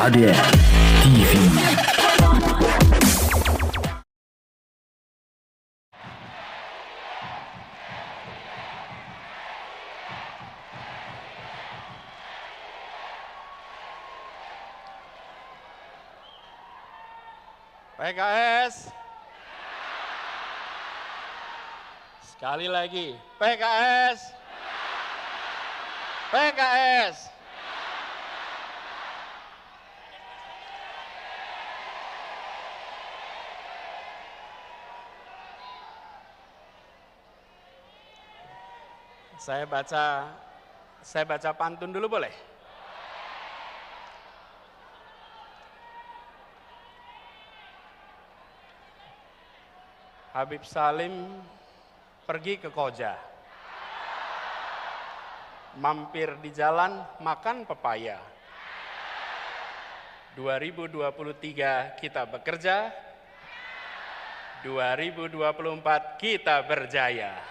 KDN TV. PKS, sekali lagi, PKS, PKS. Saya baca pantun dulu boleh? Habib Salim pergi ke Koja, mampir di jalan makan pepaya. 2023 kita bekerja, 2024 kita berjaya.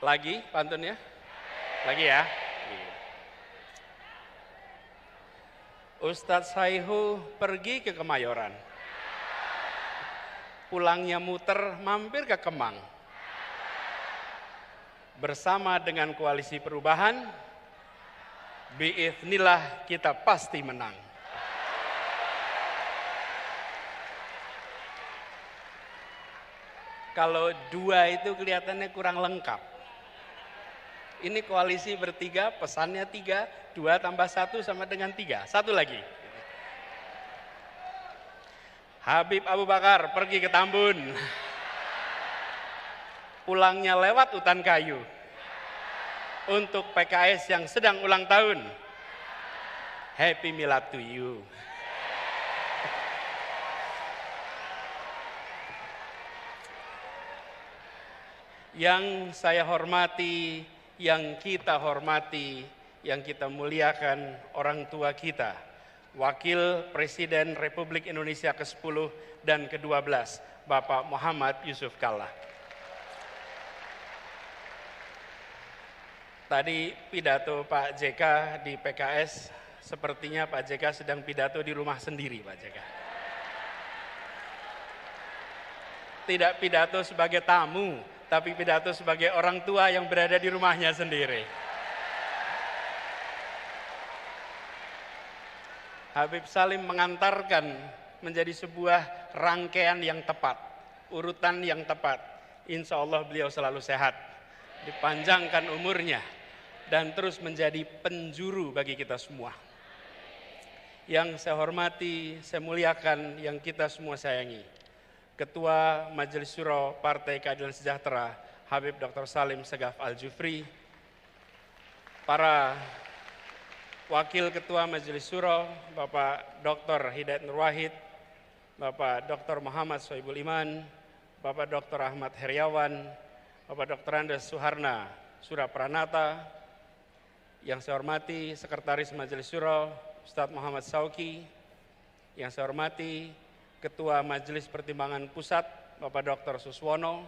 Lagi pantunnya? Lagi ya? Ustadz Saihu pergi ke Kemayoran. Pulangnya muter mampir ke Kemang. Bersama dengan koalisi perubahan, biiznillah kita pasti menang. Kalau dua itu kelihatannya kurang lengkap. Ini koalisi bertiga, pesannya tiga, 2 tambah 1 sama dengan 3. Satu lagi. Habib Abu Bakar pergi ke Tambun. Pulangnya lewat hutan kayu. Untuk PKS yang sedang ulang tahun, Happy Milad to you. Yang saya hormati, yang kita hormati, yang kita muliakan orang tua kita, Wakil Presiden Republik Indonesia ke-10 dan ke-12, Bapak Muhammad Yusuf Kalla. Tadi pidato Pak JK di PKS, sepertinya Pak JK sedang pidato di rumah sendiri, Pak JK. Tidak pidato sebagai tamu, tapi pidato sebagai orang tua yang berada di rumahnya sendiri. Habib Salim mengantarkan menjadi sebuah rangkaian yang tepat, urutan yang tepat. Insya Allah beliau selalu sehat, dipanjangkan umurnya, dan terus menjadi penjuru bagi kita semua. Yang saya hormati, saya muliakan, yang kita semua sayangi, Ketua Majelis Syuro Partai Keadilan Sejahtera, Habib Dr. Salim Segaf Al-Jufri, para Wakil Ketua Majelis Syuro, Bapak Dr. Hidayat Nur Wahid, Bapak Dr. Muhammad Sohibul Iman, Bapak Dr. Ahmad Heriawan, Bapak Dr. Andes Suharna Surapranata, yang saya hormati Sekretaris Majelis Syuro, Ustadz Muhammad Sauki, yang saya hormati Ketua Majelis Pertimbangan Pusat, Bapak Dr. Suswono,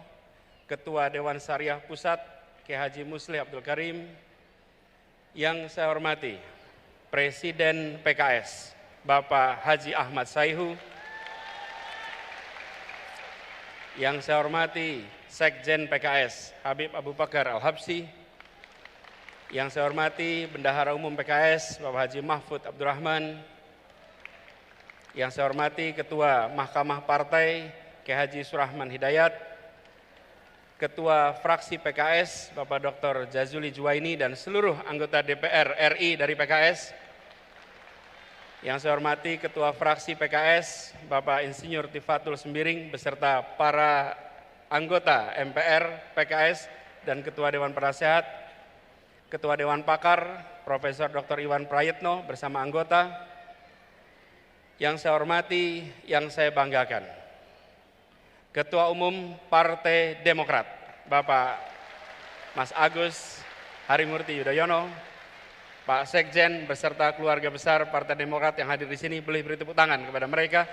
Ketua Dewan Syariah Pusat, Kiai Haji Muslih Abdul Karim, yang saya hormati Presiden PKS, Bapak Haji Ahmad Saihu, yang saya hormati Sekjen PKS, Habib Abu Bakar Al-Habsyi, yang saya hormati Bendahara Umum PKS, Bapak Haji Mahfud Abdurrahman, yang saya hormati Ketua Mahkamah Partai, Kiai Haji Surahman Hidayat, Ketua Fraksi PKS, Bapak Dr. Jazuli Juwaini, dan seluruh anggota DPR RI dari PKS. Yang saya hormati Ketua Fraksi PKS, Bapak Insinyur Tifatul Sembiring, beserta para anggota MPR PKS dan Ketua Dewan Penasehat, Ketua Dewan Pakar, Profesor Dr. Iwan Prayitno bersama anggota. Yang saya hormati, yang saya banggakan, Ketua Umum Partai Demokrat, Bapak Mas Agus Harimurti Yudhoyono, Pak Sekjen beserta keluarga besar Partai Demokrat yang hadir di sini, boleh beri tepuk tangan kepada mereka.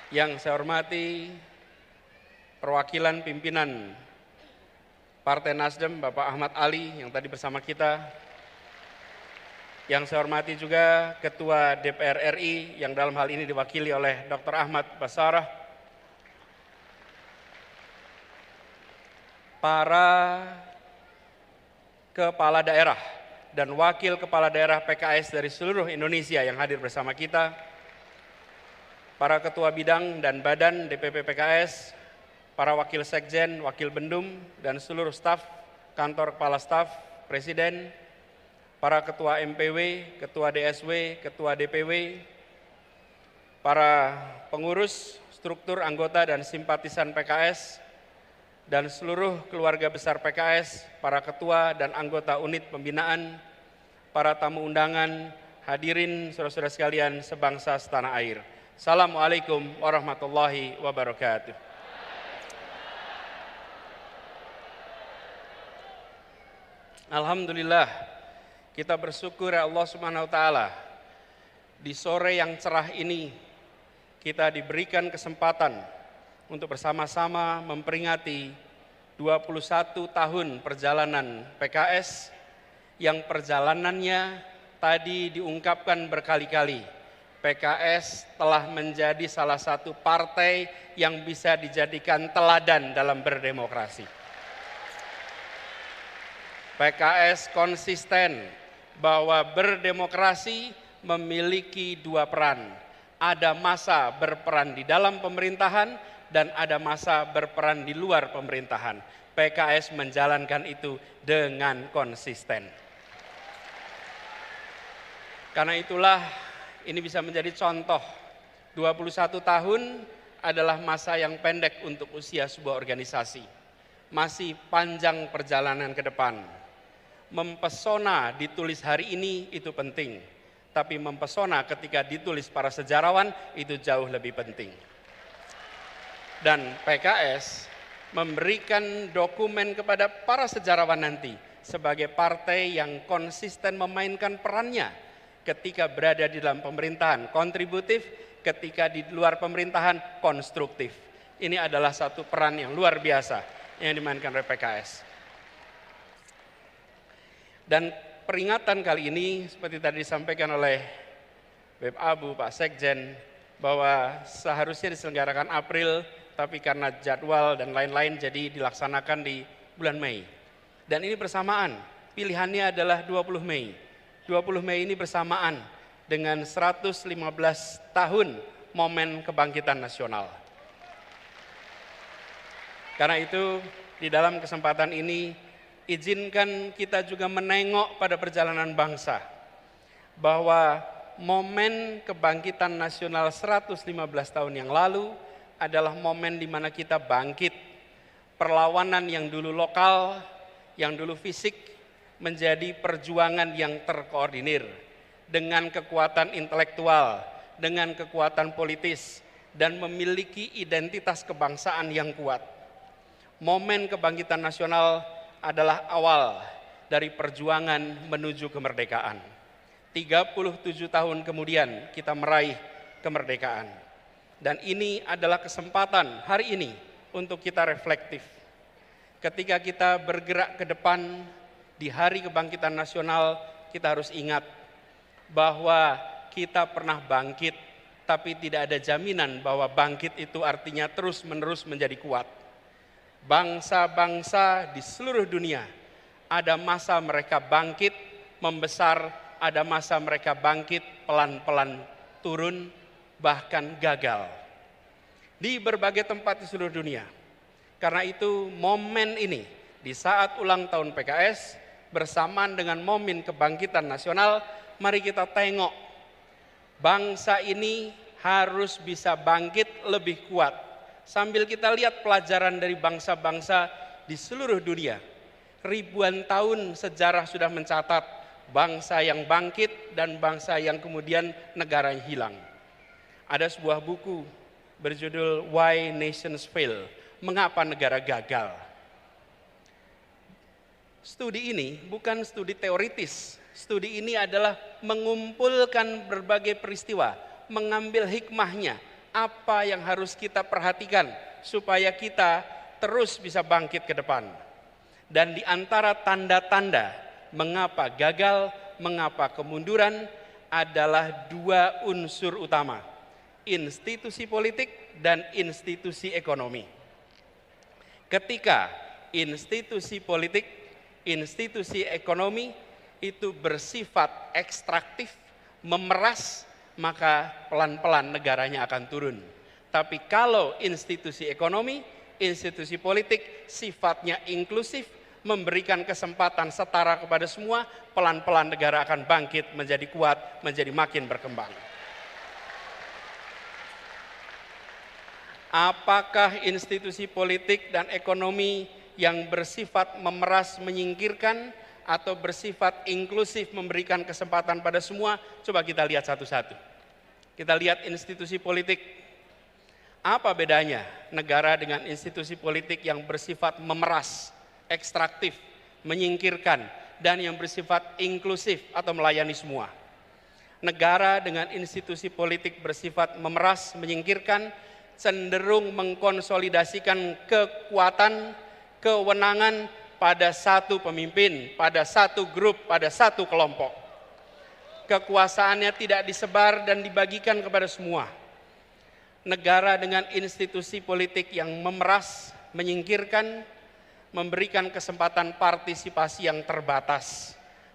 Yang saya hormati perwakilan pimpinan Partai Nasdem, Bapak Ahmad Ali yang tadi bersama kita. Yang saya hormati juga Ketua DPR RI yang dalam hal ini diwakili oleh Dr. Ahmad Basarah. Para kepala daerah dan wakil kepala daerah PKS dari seluruh Indonesia yang hadir bersama kita. Para ketua bidang dan badan DPP PKS, para wakil sekjen, wakil bendum, dan seluruh staf, kantor kepala staf, presiden, para ketua MPW, ketua DSW, ketua DPW, para pengurus, struktur anggota dan simpatisan PKS, dan seluruh keluarga besar PKS, para ketua dan anggota unit pembinaan, para tamu undangan, hadirin saudara-saudara sekalian sebangsa setanah air. Assalamualaikum warahmatullahi wabarakatuh. Alhamdulillah, kita bersyukur Allah Subhanahu wa Ta'ala, di sore yang cerah ini kita diberikan kesempatan untuk bersama-sama memperingati 21 tahun perjalanan PKS yang perjalanannya tadi diungkapkan berkali-kali. PKS telah menjadi salah satu partai yang bisa dijadikan teladan dalam berdemokrasi. PKS konsisten bahwa berdemokrasi memiliki dua peran. Ada masa berperan di dalam pemerintahan dan ada masa berperan di luar pemerintahan. PKS menjalankan itu dengan konsisten. Karena itulah ini bisa menjadi contoh. 21 tahun adalah masa yang pendek untuk usia sebuah organisasi. Masih panjang perjalanan ke depan. Mempesona ditulis hari ini itu penting, tapi mempesona ketika ditulis para sejarawan itu jauh lebih penting. Dan PKS memberikan dokumen kepada para sejarawan nanti sebagai partai yang konsisten memainkan perannya ketika berada di dalam pemerintahan, kontributif, ketika di luar pemerintahan, konstruktif. Ini adalah satu peran yang luar biasa yang dimainkan oleh PKS. Dan peringatan kali ini seperti tadi disampaikan oleh Beb Abu, Pak Sekjen, bahwa seharusnya diselenggarakan April, tapi karena jadwal dan lain-lain jadi dilaksanakan di bulan Mei. Dan ini bersamaan, pilihannya adalah 20 Mei. 20 Mei ini bersamaan dengan 115 tahun momen kebangkitan nasional. Karena itu di dalam kesempatan ini izinkan kita juga menengok pada perjalanan bangsa bahwa momen kebangkitan nasional 115 tahun yang lalu adalah momen di mana kita bangkit. Perlawanan yang dulu lokal, yang dulu fisik menjadi perjuangan yang terkoordinir dengan kekuatan intelektual, dengan kekuatan politis, dan memiliki identitas kebangsaan yang kuat. Momen kebangkitan nasional adalah awal dari perjuangan menuju kemerdekaan. 37 tahun kemudian kita meraih kemerdekaan. Dan ini adalah kesempatan hari ini untuk kita reflektif. Ketika kita bergerak ke depan di hari kebangkitan nasional, kita harus ingat bahwa kita pernah bangkit, tapi tidak ada jaminan bahwa bangkit itu artinya terus-menerus menjadi kuat. Bangsa-bangsa di seluruh dunia ada masa mereka bangkit, membesar, ada masa mereka bangkit, pelan-pelan turun, bahkan gagal. Di berbagai tempat di seluruh dunia. Karena itu momen ini, di saat ulang tahun PKS, bersamaan dengan momen kebangkitan nasional, mari kita tengok bangsa ini harus bisa bangkit lebih kuat. Sambil kita lihat pelajaran dari bangsa-bangsa di seluruh dunia. Ribuan tahun sejarah sudah mencatat bangsa yang bangkit dan bangsa yang kemudian negaranya hilang. Ada sebuah buku berjudul Why Nations Fail, Mengapa Negara Gagal. Studi ini bukan studi teoritis, studi ini adalah mengumpulkan berbagai peristiwa, mengambil hikmahnya, apa yang harus kita perhatikan supaya kita terus bisa bangkit ke depan. Dan di antara tanda-tanda mengapa gagal, mengapa kemunduran adalah dua unsur utama, institusi politik dan institusi ekonomi. Ketika institusi politik, institusi ekonomi itu bersifat ekstraktif, memeras, maka pelan-pelan negaranya akan turun. Tapi kalau institusi ekonomi, institusi politik sifatnya inklusif, memberikan kesempatan setara kepada semua, pelan-pelan negara akan bangkit menjadi kuat, menjadi makin berkembang. Apakah institusi politik dan ekonomi yang bersifat memeras, menyingkirkan, atau bersifat inklusif, memberikan kesempatan pada semua? Coba kita lihat satu-satu. Kita lihat institusi politik. Apa bedanya negara dengan institusi politik yang bersifat memeras, ekstraktif, menyingkirkan, dan yang bersifat inklusif atau melayani semua? Negara dengan institusi politik bersifat memeras, menyingkirkan, cenderung mengkonsolidasikan kekuatan, kewenangan pada satu pemimpin, pada satu grup, pada satu kelompok. Kekuasaannya tidak disebar dan dibagikan kepada semua. Negara dengan institusi politik yang memeras, menyingkirkan, memberikan kesempatan partisipasi yang terbatas,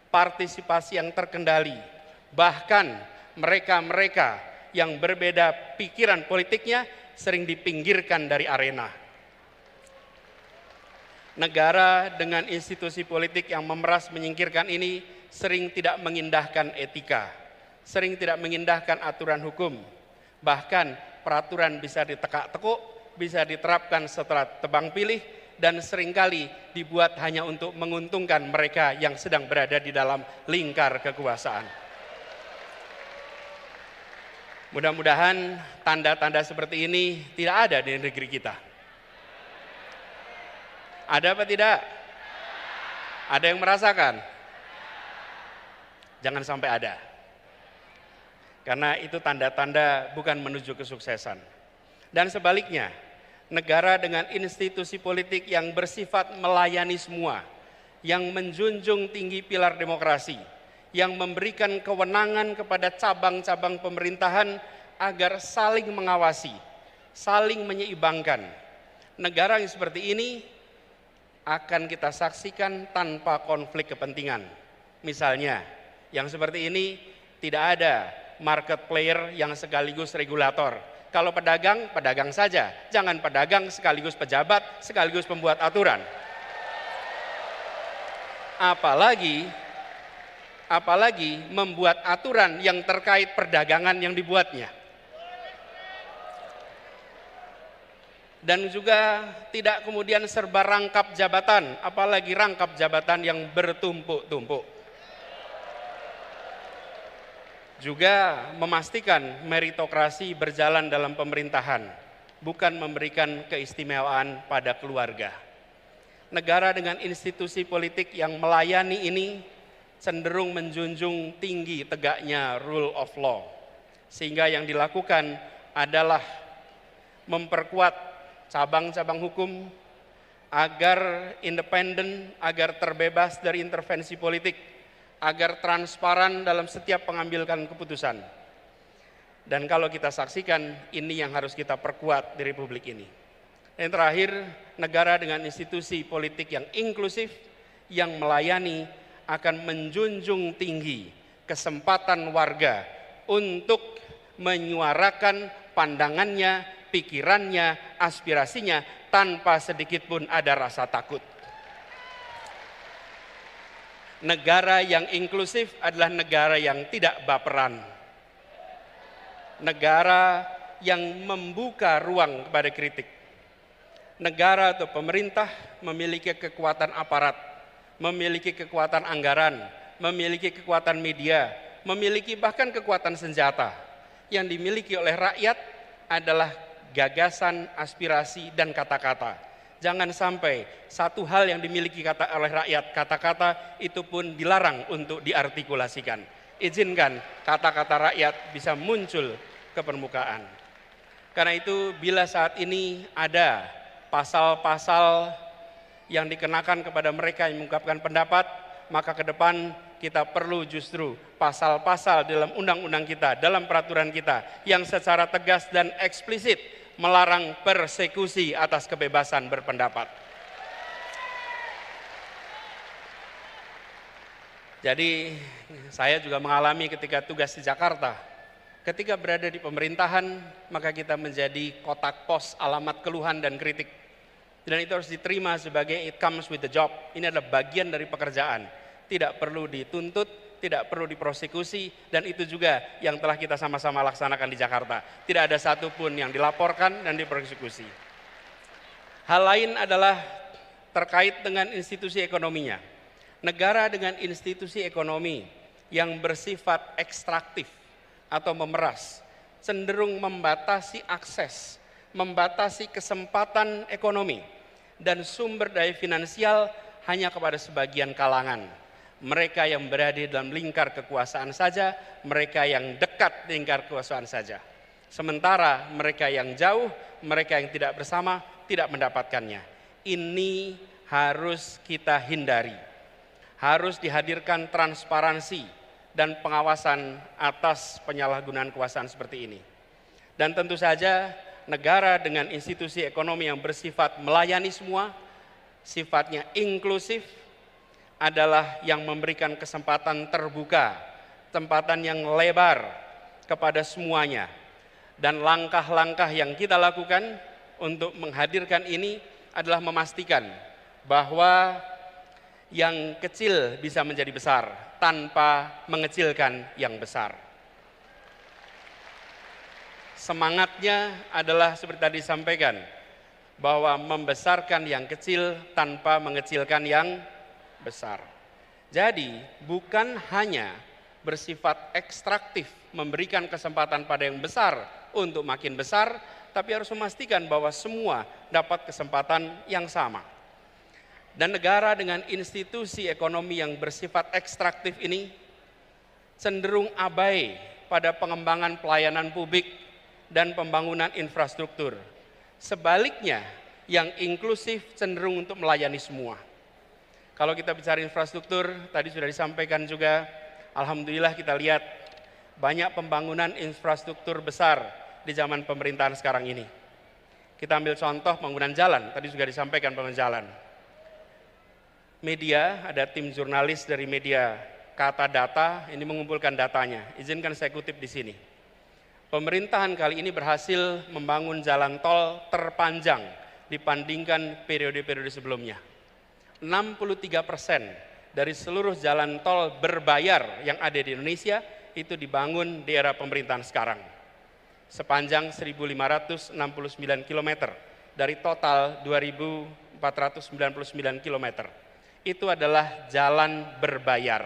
partisipasi yang terkendali. Bahkan mereka-mereka yang berbeda pikiran politiknya sering dipinggirkan dari arena. Negara dengan institusi politik yang memeras, menyingkirkan ini sering tidak mengindahkan etika, sering tidak mengindahkan aturan hukum. Bahkan peraturan bisa ditekak-tekuk, bisa diterapkan setelah tebang pilih, dan seringkali dibuat hanya untuk menguntungkan mereka yang sedang berada di dalam lingkar kekuasaan. Mudah-mudahan tanda-tanda seperti ini tidak ada di negeri kita. Ada apa tidak? Ada yang merasakan? Jangan sampai ada. Karena itu tanda-tanda bukan menuju kesuksesan. Dan sebaliknya, negara dengan institusi politik yang bersifat melayani semua, yang menjunjung tinggi pilar demokrasi, yang memberikan kewenangan kepada cabang-cabang pemerintahan agar saling mengawasi, saling menyeimbangkan. Negara yang seperti ini akan kita saksikan tanpa konflik kepentingan. Misalnya, yang seperti ini tidak ada market player yang sekaligus regulator. Kalau pedagang, pedagang saja. Jangan pedagang sekaligus pejabat, sekaligus pembuat aturan. Apalagi membuat aturan yang terkait perdagangan yang dibuatnya. Dan juga tidak kemudian serba rangkap jabatan, apalagi rangkap jabatan yang bertumpuk-tumpuk. Juga memastikan meritokrasi berjalan dalam pemerintahan, bukan memberikan keistimewaan pada keluarga. Negara dengan institusi politik yang melayani ini cenderung menjunjung tinggi tegaknya rule of law. Sehingga yang dilakukan adalah memperkuat cabang-cabang hukum agar independen, agar terbebas dari intervensi politik, agar transparan dalam setiap pengambilan keputusan. Dan kalau kita saksikan, ini yang harus kita perkuat di Republik ini. Yang terakhir, negara dengan institusi politik yang inklusif, yang melayani, akan menjunjung tinggi kesempatan warga untuk menyuarakan pandangannya, pikirannya, aspirasinya tanpa sedikit pun ada rasa takut. Negara yang inklusif adalah negara yang tidak baperan. Negara yang membuka ruang kepada kritik. Negara atau pemerintah memiliki kekuatan aparat, memiliki kekuatan anggaran, memiliki kekuatan media, memiliki bahkan kekuatan senjata. Yang dimiliki oleh rakyat adalah gagasan, aspirasi, dan kata-kata. Jangan sampai satu hal yang dimiliki oleh rakyat, kata-kata, itu pun dilarang untuk diartikulasikan. Izinkan kata-kata rakyat bisa muncul ke permukaan. Karena itu bila saat ini ada pasal-pasal yang dikenakan kepada mereka yang mengungkapkan pendapat, maka ke depan kita perlu justru pasal-pasal dalam undang-undang kita, dalam peraturan kita yang secara tegas dan eksplisit melarang persekusi atas kebebasan berpendapat. Jadi saya juga mengalami ketika tugas di Jakarta, ketika berada di pemerintahan, maka kita menjadi kotak pos alamat keluhan dan kritik. Dan itu harus diterima sebagai it comes with the job. Ini adalah bagian dari pekerjaan. Tidak perlu dituntut, tidak perlu diprosekusi, dan itu juga yang telah kita sama-sama laksanakan di Jakarta. Tidak ada satupun yang dilaporkan dan diprosekusi. Hal lain adalah terkait dengan institusi ekonominya. Negara dengan institusi ekonomi yang bersifat ekstraktif atau memeras, cenderung membatasi akses, membatasi kesempatan ekonomi dan sumber daya finansial hanya kepada sebagian kalangan. Mereka yang berada dalam lingkar kekuasaan saja, mereka yang dekat lingkar kekuasaan saja. Sementara mereka yang jauh, mereka yang tidak bersama, tidak mendapatkannya. Ini harus kita hindari. Harus dihadirkan transparansi dan pengawasan atas penyalahgunaan kekuasaan seperti ini. Dan tentu saja negara dengan institusi ekonomi yang bersifat melayani semua, sifatnya inklusif, adalah yang memberikan kesempatan terbuka, kesempatan yang lebar kepada semuanya. Dan langkah-langkah yang kita lakukan untuk menghadirkan ini adalah memastikan bahwa yang kecil bisa menjadi besar tanpa mengecilkan yang besar. Semangatnya adalah seperti tadi disampaikan, bahwa membesarkan yang kecil tanpa mengecilkan yang besar. Jadi bukan hanya bersifat ekstraktif memberikan kesempatan pada yang besar untuk makin besar, tapi harus memastikan bahwa semua dapat kesempatan yang sama. Dan negara dengan institusi ekonomi yang bersifat ekstraktif ini cenderung abai pada pengembangan pelayanan publik dan pembangunan infrastruktur. Sebaliknya, yang inklusif cenderung untuk melayani semua. Kalau kita bicara infrastruktur, tadi sudah disampaikan juga, alhamdulillah kita lihat banyak pembangunan infrastruktur besar di zaman pemerintahan sekarang ini. Kita ambil contoh pembangunan jalan, tadi juga disampaikan pembangunan jalan. Media, ada tim jurnalis dari media Kata Data, ini mengumpulkan datanya. Izinkan saya kutip di sini. Pemerintahan kali ini berhasil membangun jalan tol terpanjang dibandingkan periode-periode sebelumnya. 63% dari seluruh jalan tol berbayar yang ada di Indonesia itu dibangun di era pemerintahan sekarang. Sepanjang 1.569 km dari total 2.499 km. Itu adalah jalan berbayar.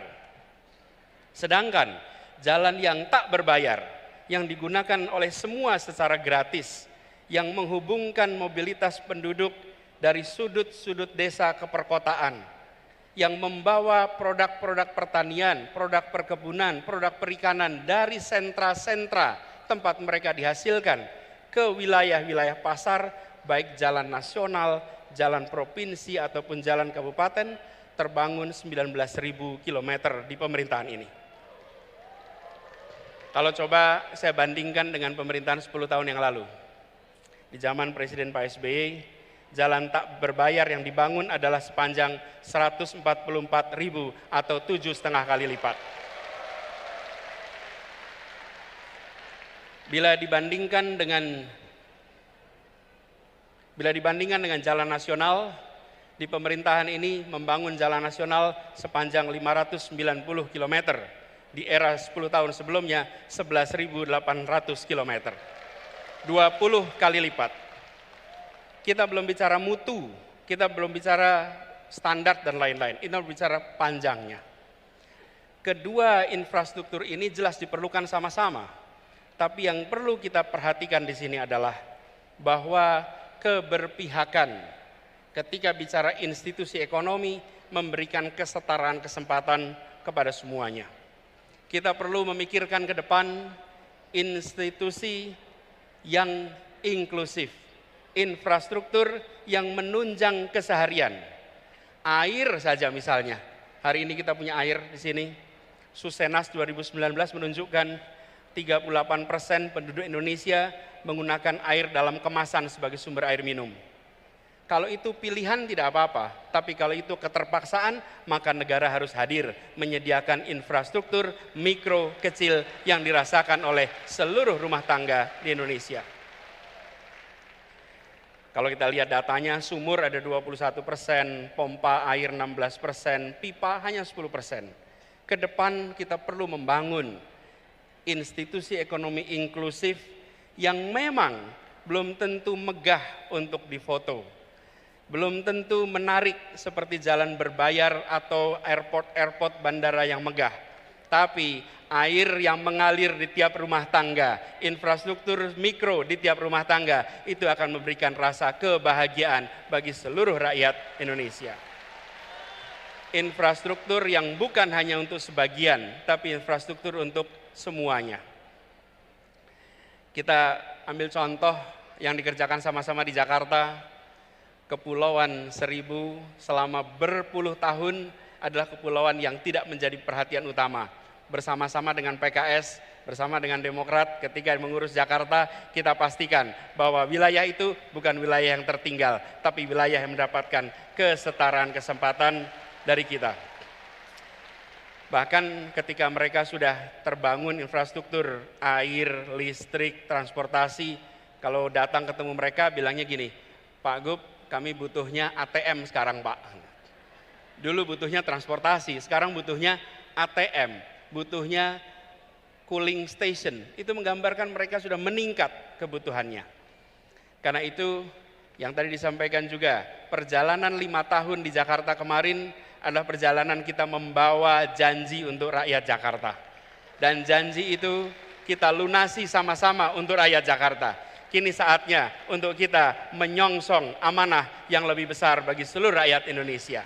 Sedangkan jalan yang tak berbayar, yang digunakan oleh semua secara gratis, yang menghubungkan mobilitas penduduk dari sudut-sudut desa ke perkotaan, yang membawa produk-produk pertanian, produk perkebunan, produk perikanan dari sentra-sentra tempat mereka dihasilkan ke wilayah-wilayah pasar, baik jalan nasional, jalan provinsi ataupun jalan kabupaten, terbangun 19.000 km di pemerintahan ini. Kalau coba saya bandingkan dengan pemerintahan 10 tahun yang lalu. Di zaman Presiden Pak SBY, jalan tak berbayar yang dibangun adalah sepanjang 144.000 atau 7,5 kali lipat. Bila dibandingkan dengan jalan nasional, di pemerintahan ini membangun jalan nasional sepanjang 590 km. Di era 10 tahun sebelumnya 11.800 km. 20 kali lipat. Kita belum bicara mutu, kita belum bicara standar dan lain-lain. Ini bicara panjangnya. Kedua infrastruktur ini jelas diperlukan sama-sama. Tapi yang perlu kita perhatikan di sini adalah bahwa keberpihakan ketika bicara institusi ekonomi memberikan kesetaraan kesempatan kepada semuanya. Kita perlu memikirkan ke depan institusi yang inklusif, infrastruktur yang menunjang keseharian. Air saja misalnya, hari ini kita punya air di sini. Susenas 2019 menunjukkan 38% penduduk Indonesia menggunakan air dalam kemasan sebagai sumber air minum. Kalau itu pilihan tidak apa-apa, tapi kalau itu keterpaksaan, maka negara harus hadir menyediakan infrastruktur mikro kecil yang dirasakan oleh seluruh rumah tangga di Indonesia. Kalau kita lihat datanya, sumur ada 21%, pompa air 16%, pipa hanya 10%. Ke depan kita perlu membangun institusi ekonomi inklusif yang memang belum tentu megah untuk difoto. Belum tentu menarik seperti jalan berbayar atau airport bandara yang megah. Tapi air yang mengalir di tiap rumah tangga, infrastruktur mikro di tiap rumah tangga, itu akan memberikan rasa kebahagiaan bagi seluruh rakyat Indonesia. Infrastruktur yang bukan hanya untuk sebagian, tapi infrastruktur untuk semuanya. Kita ambil contoh yang dikerjakan sama-sama di Jakarta. Kepulauan Seribu selama berpuluh tahun adalah kepulauan yang tidak menjadi perhatian utama. Bersama-sama dengan PKS, bersama dengan Demokrat, ketika mengurus Jakarta, kita pastikan bahwa wilayah itu bukan wilayah yang tertinggal, tapi wilayah yang mendapatkan kesetaraan kesempatan dari kita. Bahkan ketika mereka sudah terbangun infrastruktur air, listrik, transportasi, kalau datang ketemu mereka bilangnya gini, Pak Gub, kami butuhnya ATM sekarang Pak. Dulu butuhnya transportasi, sekarang butuhnya ATM, butuhnya cooling station. Itu menggambarkan mereka sudah meningkat kebutuhannya. Karena itu yang tadi disampaikan juga, perjalanan 5 tahun di Jakarta kemarin adalah perjalanan kita membawa janji untuk rakyat Jakarta. Dan janji itu kita lunasi sama-sama untuk rakyat Jakarta. Kini saatnya untuk kita menyongsong amanah yang lebih besar bagi seluruh rakyat Indonesia.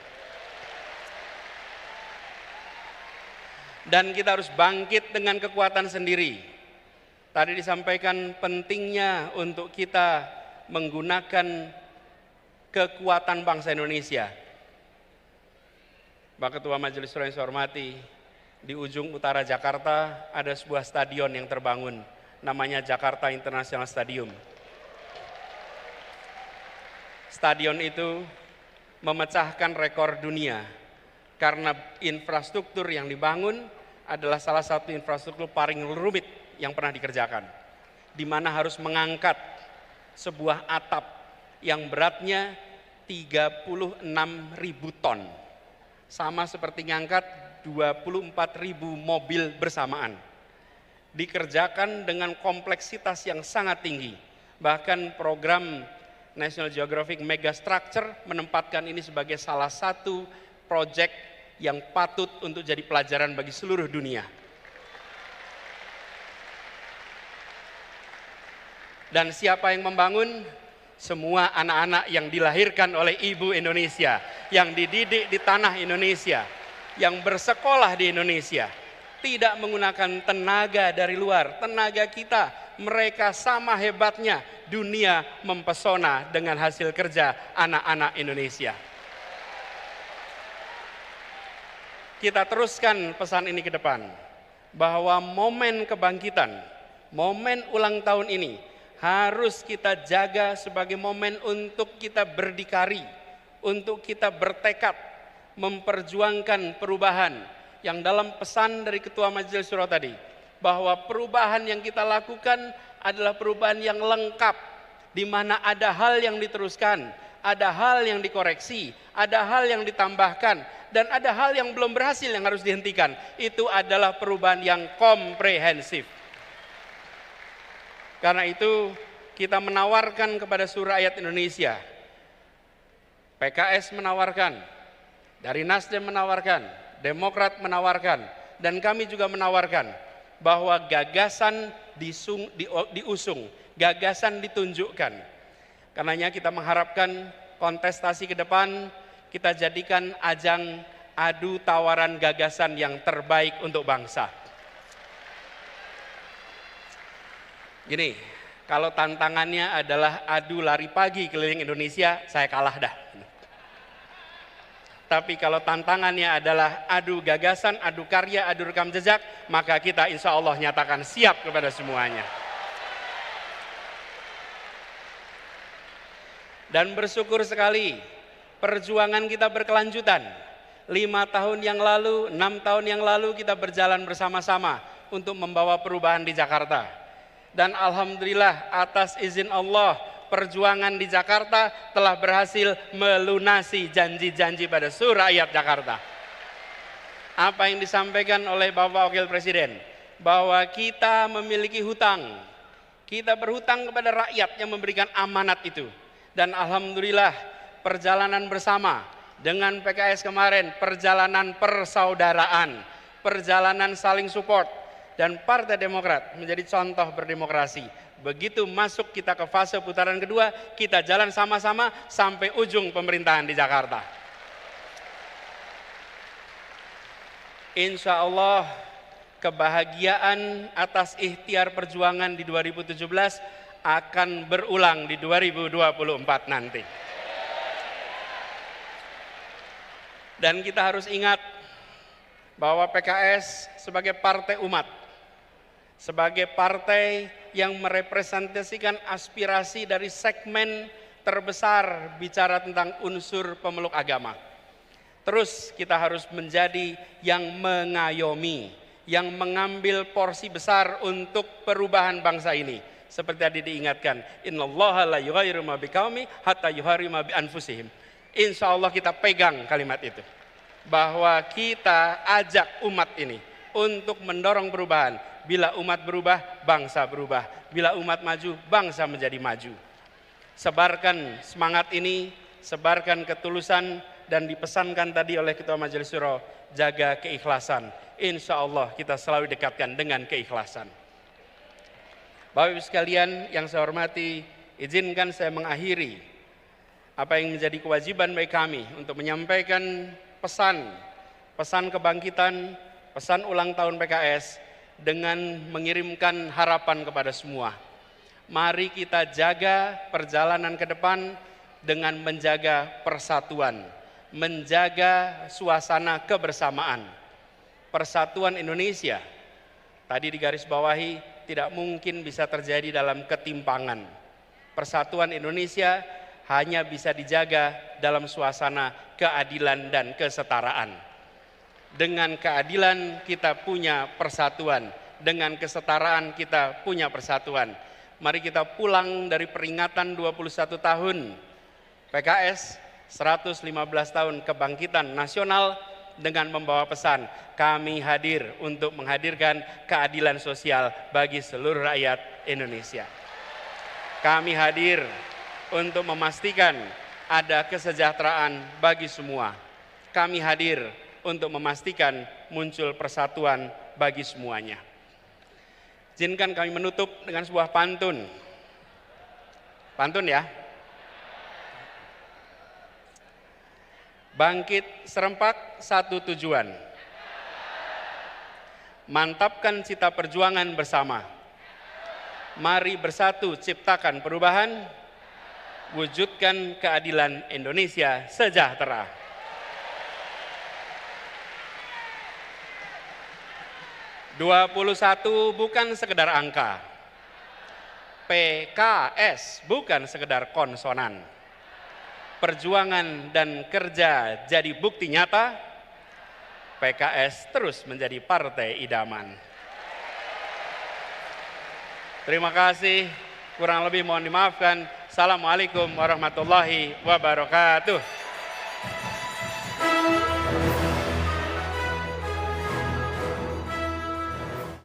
Dan kita harus bangkit dengan kekuatan sendiri. Tadi disampaikan pentingnya untuk kita menggunakan kekuatan bangsa Indonesia. Pak Ketua Majelis Suro yang saya hormati, di ujung utara Jakarta ada sebuah stadion yang terbangun. Namanya Jakarta International Stadium. Stadion itu memecahkan rekor dunia karena infrastruktur yang dibangun adalah salah satu infrastruktur paling rumit yang pernah dikerjakan, di mana harus mengangkat sebuah atap yang beratnya 36.000 ton, sama seperti mengangkat 24.000 mobil bersamaan. Dikerjakan dengan kompleksitas yang sangat tinggi. Bahkan program National Geographic Megastructure menempatkan ini sebagai salah satu proyek yang patut untuk jadi pelajaran bagi seluruh dunia. Dan siapa yang membangun? Semua anak-anak yang dilahirkan oleh Ibu Indonesia, yang dididik di tanah Indonesia, yang bersekolah di Indonesia. Tidak menggunakan tenaga dari luar, tenaga kita. Mereka sama hebatnya, dunia mempesona dengan hasil kerja anak-anak Indonesia. Kita teruskan pesan ini ke depan, bahwa momen kebangkitan, momen ulang tahun ini harus kita jaga sebagai momen untuk kita berdikari, untuk kita bertekad, memperjuangkan perubahan, yang dalam pesan dari Ketua Majelis Suro tadi, bahwa perubahan yang kita lakukan adalah perubahan yang lengkap, di mana ada hal yang diteruskan, ada hal yang dikoreksi, ada hal yang ditambahkan, dan ada hal yang belum berhasil yang harus dihentikan. Itu adalah perubahan yang komprehensif. Karena itu kita menawarkan kepada seluruh rakyat Indonesia, PKS menawarkan, dari Nasdem menawarkan, Demokrat menawarkan, dan kami juga menawarkan bahwa gagasan diusung, gagasan ditunjukkan. Karenanya kita mengharapkan kontestasi ke depan kita jadikan ajang adu tawaran gagasan yang terbaik untuk bangsa. Gini, Kalau tantangannya adalah adu lari pagi keliling Indonesia, saya kalah dah. Tapi kalau tantangannya adalah adu gagasan, adu karya, adu rekam jejak, maka kita insya Allah nyatakan siap kepada semuanya. Dan bersyukur sekali, perjuangan kita berkelanjutan. 5 tahun yang lalu, 6 tahun yang lalu kita berjalan bersama-sama untuk membawa perubahan di Jakarta. Dan alhamdulillah atas izin Allah, perjuangan di Jakarta telah berhasil melunasi janji-janji pada seluruh rakyat Jakarta. Apa yang disampaikan oleh Bapak Wakil Presiden, bahwa kita memiliki hutang. Kita berhutang kepada rakyat yang memberikan amanat itu. Dan alhamdulillah perjalanan bersama dengan PKS kemarin, perjalanan persaudaraan, perjalanan saling support, dan Partai Demokrat menjadi contoh berdemokrasi. Begitu masuk kita ke fase putaran kedua, kita jalan sama-sama sampai ujung pemerintahan di Jakarta. Insya Allah kebahagiaan atas ikhtiar perjuangan di 2017 akan berulang di 2024 nanti. Dan kita harus ingat bahwa PKS sebagai partai umat, sebagai partai yang merepresentasikan aspirasi dari segmen terbesar bicara tentang unsur pemeluk agama. Terus kita harus menjadi yang mengayomi, yang mengambil porsi besar untuk perubahan bangsa ini. Seperti tadi diingatkan, innallaha la yughayyiru ma biqaumin hatta yughayyiru ma bi anfusihim. Insya Allah kita pegang kalimat itu, bahwa kita ajak umat ini untuk mendorong perubahan. Bila umat berubah, bangsa berubah. Bila umat maju, bangsa menjadi maju. Sebarkan semangat ini, sebarkan ketulusan, dan dipesankan tadi oleh Ketua Majelis Syuro, jaga keikhlasan. Insya Allah kita selalu dekatkan dengan keikhlasan. Bapak Ibu sekalian yang saya hormati, izinkan saya mengakhiri apa yang menjadi kewajiban bagi kami untuk menyampaikan pesan kebangkitan, pesan ulang tahun PKS dengan mengirimkan harapan kepada semua. Mari kita jaga perjalanan ke depan dengan menjaga persatuan, menjaga suasana kebersamaan. Persatuan Indonesia, tadi digarisbawahi, tidak mungkin bisa terjadi dalam ketimpangan. Persatuan Indonesia hanya bisa dijaga dalam suasana keadilan dan kesetaraan. Dengan keadilan kita punya persatuan, dengan kesetaraan kita punya persatuan. Mari kita pulang dari peringatan 21 tahun PKS, 115 tahun kebangkitan nasional dengan membawa pesan, kami hadir untuk menghadirkan keadilan sosial bagi seluruh rakyat Indonesia. Kami hadir untuk memastikan ada kesejahteraan bagi semua. Kami hadir untuk memastikan muncul persatuan bagi semuanya. Izinkan kami menutup dengan sebuah pantun. Pantun ya. Bangkit serempak satu tujuan. Mantapkan cita perjuangan bersama. Mari bersatu ciptakan perubahan. Wujudkan keadilan Indonesia sejahtera. (21) bukan sekedar angka. PKS bukan sekedar konsonan. Perjuangan dan kerja jadi bukti nyata. PKS terus menjadi partai idaman. Terima kasih, kurang lebih mohon dimaafkan. Assalamualaikum warahmatullahi wabarakatuh.